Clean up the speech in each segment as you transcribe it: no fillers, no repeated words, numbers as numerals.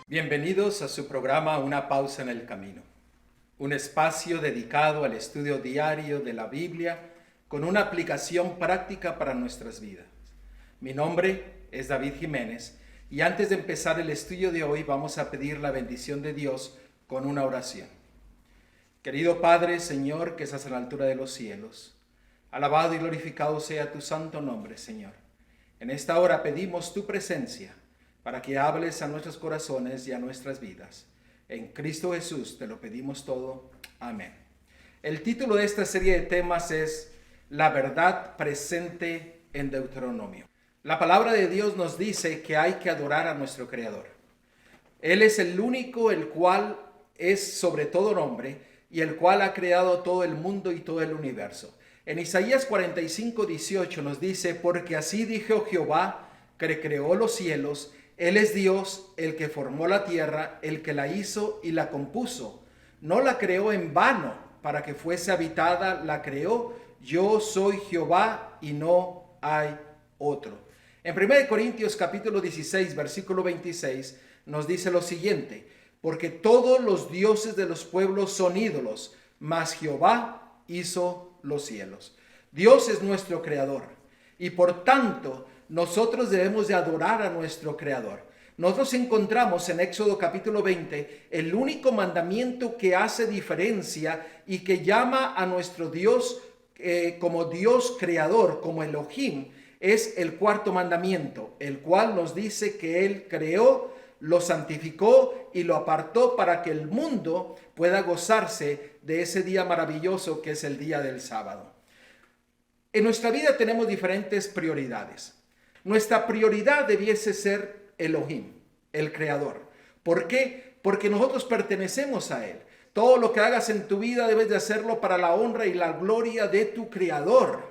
Bienvenidos a su programa Una pausa en el camino, un espacio dedicado al estudio diario de la Biblia con una aplicación práctica para nuestras vidas. Mi nombre es David Jiménez y antes de empezar el estudio de hoy vamos a pedir la bendición de Dios con una oración. Querido Padre, Señor, que estás a la altura de los cielos, alabado y glorificado sea tu santo nombre, Señor. En esta hora pedimos tu presencia para que hables a nuestros corazones y a nuestras vidas. En Cristo Jesús te lo pedimos todo. Amén. El título de esta serie de temas es La verdad presente en Deuteronomio. La palabra de Dios nos dice que hay que adorar a nuestro Creador. Él es el único, el cual es sobre todo nombre y el cual ha creado todo el mundo y todo el universo. En Isaías 45:18 nos dice: porque así dijo Jehová, que creó los cielos. Él es Dios, el que formó la tierra, el que la hizo y la compuso. No la creó en vano, para que fuese habitada, la creó. Yo soy Jehová y no hay otro. En 1 Corintios capítulo 16, versículo 26, nos dice lo siguiente: porque todos los dioses de los pueblos son ídolos, mas Jehová hizo los cielos. Dios es nuestro creador y por tanto nosotros debemos de adorar a nuestro Creador. Nosotros encontramos en Éxodo capítulo 20 el único mandamiento que hace diferencia y que llama a nuestro Dios como Dios creador, como Elohim, es el cuarto mandamiento, el cual nos dice que Él creó, lo santificó y lo apartó para que el mundo pueda gozarse de ese día maravilloso que es el día del sábado. En nuestra vida tenemos diferentes prioridades. Nuestra prioridad debiese ser Elohim, el Creador. ¿Por qué? Porque nosotros pertenecemos a Él. Todo lo que hagas en tu vida debes de hacerlo para la honra y la gloria de tu Creador.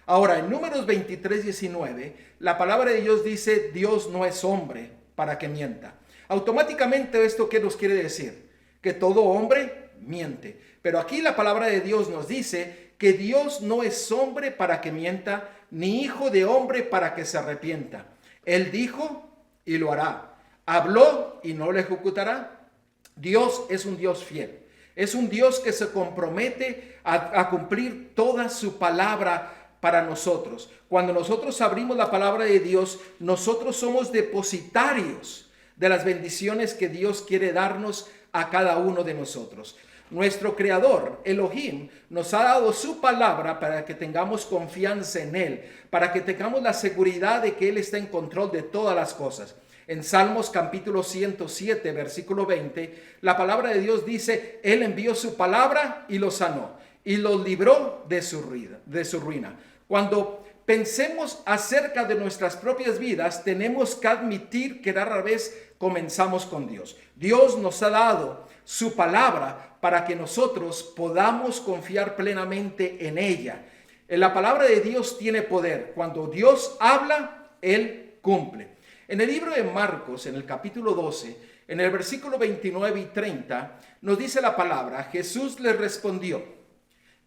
Ahora, en Números 23:19, la palabra de Dios dice: Dios no es hombre para que mienta. Automáticamente, ¿esto qué nos quiere decir? Que todo hombre miente. Pero aquí la palabra de Dios nos dice que Dios no es hombre para que mienta, ni hijo de hombre para que se arrepienta. Él dijo y lo hará. Habló y no lo ejecutará. Dios es un Dios fiel. Es un Dios que se compromete a cumplir toda su palabra para nosotros. Cuando nosotros abrimos la palabra de Dios, nosotros somos depositarios de las bendiciones que Dios quiere darnos a cada uno de nosotros. Nuestro Creador, Elohim, nos ha dado su palabra para que tengamos confianza en Él, para que tengamos la seguridad de que Él está en control de todas las cosas. En Salmos capítulo 107, versículo 20, la palabra de Dios dice: Él envió su palabra y los sanó, y los libró de su ruina. Cuando pensemos acerca de nuestras propias vidas, tenemos que admitir que rara vez comenzamos con Dios. Dios nos ha dado su palabra para que nosotros podamos confiar plenamente en ella. La palabra de Dios tiene poder. Cuando Dios habla, Él cumple. En el libro de Marcos, en el capítulo 12, en el versículo 29 y 30, nos dice la palabra: Jesús les respondió: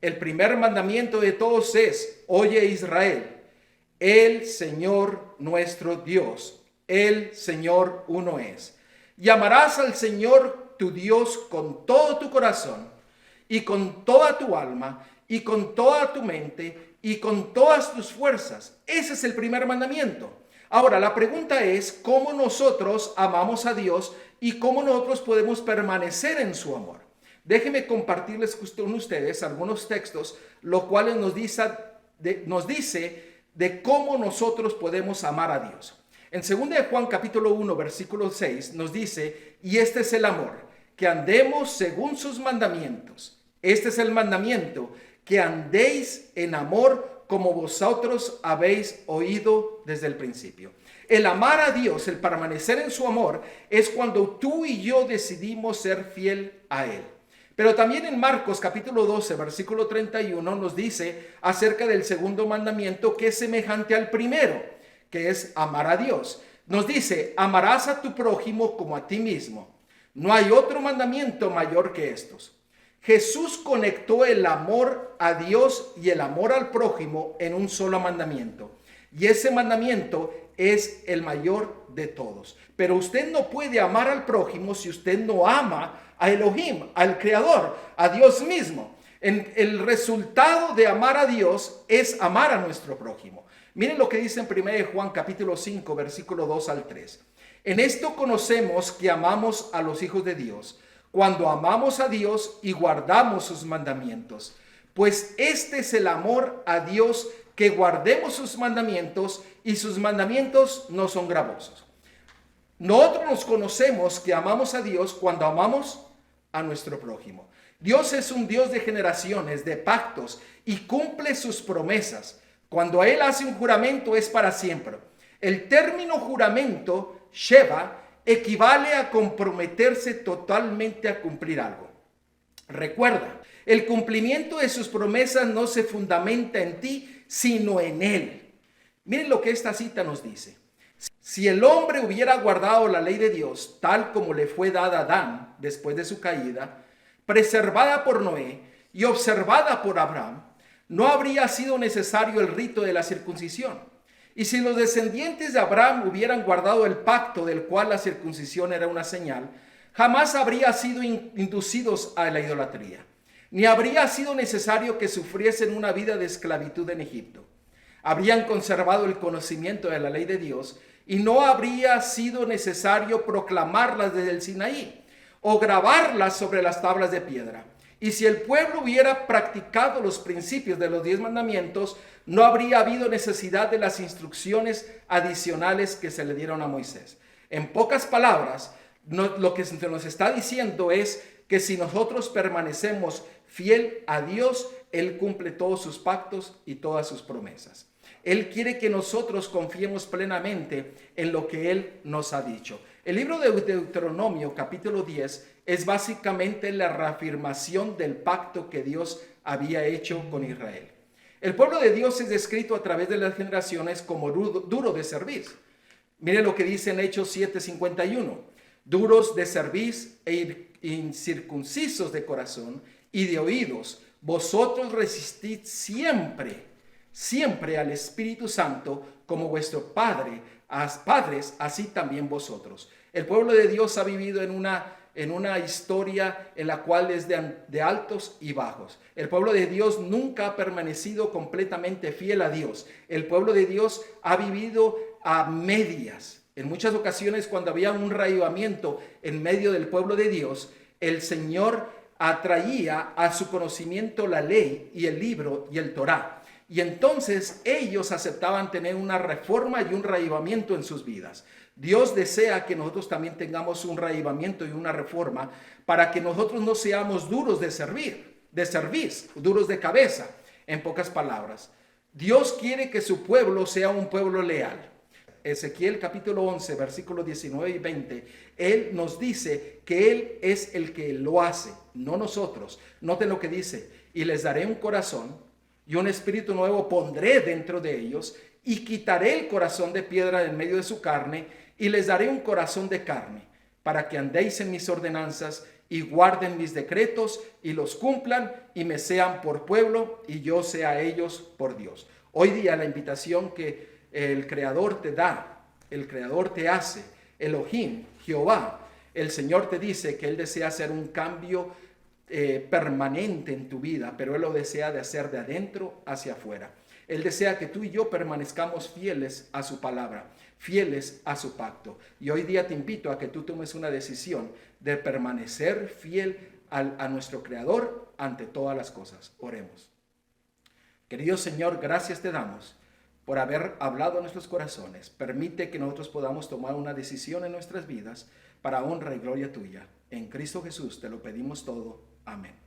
el primer mandamiento de todos es: oye Israel, el Señor nuestro Dios, el Señor uno es. Y amarás al Señor tu Dios con todo tu corazón y con toda tu alma y con toda tu mente y con todas tus fuerzas. Ese es el primer mandamiento. Ahora, la pregunta es: ¿cómo nosotros amamos a Dios y cómo nosotros podemos permanecer en su amor? Déjenme compartirles con ustedes algunos textos, lo cual nos dice de cómo nosotros podemos amar a Dios. En 2 de Juan capítulo 1, versículo 6 nos dice: y este es el amor, que andemos según sus mandamientos. Este es el mandamiento, que andéis en amor como vosotros habéis oído desde el principio. El amar a Dios, el permanecer en su amor, es cuando tú y yo decidimos ser fiel a Él. Pero también en Marcos capítulo 12, versículo 31 nos dice acerca del segundo mandamiento que es semejante al primero, que es amar a Dios. Nos dice, amarás a tu prójimo como a ti mismo. No hay otro mandamiento mayor que estos. Jesús conectó el amor a Dios y el amor al prójimo en un solo mandamiento. Y ese mandamiento es el mayor de todos. Pero usted no puede amar al prójimo si usted no ama a Elohim, al Creador, a Dios mismo. El resultado de amar a Dios es amar a nuestro prójimo. Miren lo que dice en 1 Juan capítulo 5, versículo 2 al 3. En esto conocemos que amamos a los hijos de Dios, cuando amamos a Dios y guardamos sus mandamientos. Pues este es el amor a Dios, que guardemos sus mandamientos, y sus mandamientos no son gravosos. Nosotros nos conocemos que amamos a Dios cuando amamos a nuestro prójimo. Dios es un Dios de generaciones, de pactos, y cumple sus promesas. Cuando Él hace un juramento es para siempre. El término juramento, Sheva, equivale a comprometerse totalmente a cumplir algo. Recuerda, el cumplimiento de sus promesas no se fundamenta en ti, sino en Él. Miren lo que esta cita nos dice. Si el hombre hubiera guardado la ley de Dios, tal como le fue dada a Adán después de su caída, preservada por Noé y observada por Abraham, no habría sido necesario el rito de la circuncisión. Y si los descendientes de Abraham hubieran guardado el pacto del cual la circuncisión era una señal, jamás habría sido inducidos a la idolatría, ni habría sido necesario que sufriesen una vida de esclavitud en Egipto. Habrían conservado el conocimiento de la ley de Dios y no habría sido necesario proclamarlas desde el Sinaí o grabarlas sobre las tablas de piedra. Y si el pueblo hubiera practicado los principios de los 10 mandamientos, no habría habido necesidad de las instrucciones adicionales que se le dieron a Moisés. En pocas palabras, lo que se nos está diciendo es que si nosotros permanecemos fiel a Dios, Él cumple todos sus pactos y todas sus promesas. Él quiere que nosotros confiemos plenamente en lo que Él nos ha dicho. El libro de Deuteronomio, capítulo 10, es básicamente la reafirmación del pacto que Dios había hecho con Israel. El pueblo de Dios es descrito a través de las generaciones como duro de servir. Miren lo que dice en Hechos 7:51. Duros de cerviz e incircuncisos de corazón y de oídos, vosotros resistid siempre al Espíritu Santo, como vuestro padres, así también vosotros. El pueblo de Dios ha vivido en una historia en la cual es de altos y bajos. El pueblo de Dios nunca ha permanecido completamente fiel a Dios. El pueblo de Dios ha vivido a medias. En muchas ocasiones, cuando había un reavivamiento en medio del pueblo de Dios, el Señor atraía a su conocimiento la ley y el libro y el Torá. Y entonces ellos aceptaban tener una reforma y un reavivamiento en sus vidas. Dios desea que nosotros también tengamos un reavivamiento y una reforma para que nosotros no seamos duros de servir, duros de cabeza. En pocas palabras, Dios quiere que su pueblo sea un pueblo leal. Ezequiel capítulo 11, versículos 19 y 20, Él nos dice que Él es el que lo hace, no nosotros. Noten lo que dice, y les daré un corazón y un espíritu nuevo pondré dentro de ellos, y quitaré el corazón de piedra en medio de su carne, y les daré un corazón de carne, para que andéis en mis ordenanzas, y guarden mis decretos, y los cumplan, y me sean por pueblo, y yo sea a ellos por Dios. Hoy día la invitación que el Creador te da, el Creador te hace, Elohim, Jehová, el Señor te dice que Él desea hacer un cambio permanente en tu vida, pero Él lo desea de hacer de adentro hacia afuera. Él desea que tú y yo permanezcamos fieles a su palabra, fieles a su pacto. Y hoy día te invito a que tú tomes una decisión de permanecer fiel a nuestro Creador ante todas las cosas. Oremos. Querido Señor, gracias te damos por haber hablado a nuestros corazones. Permite que nosotros podamos tomar una decisión en nuestras vidas para honra y gloria tuya. En Cristo Jesús te lo pedimos todo. Amén.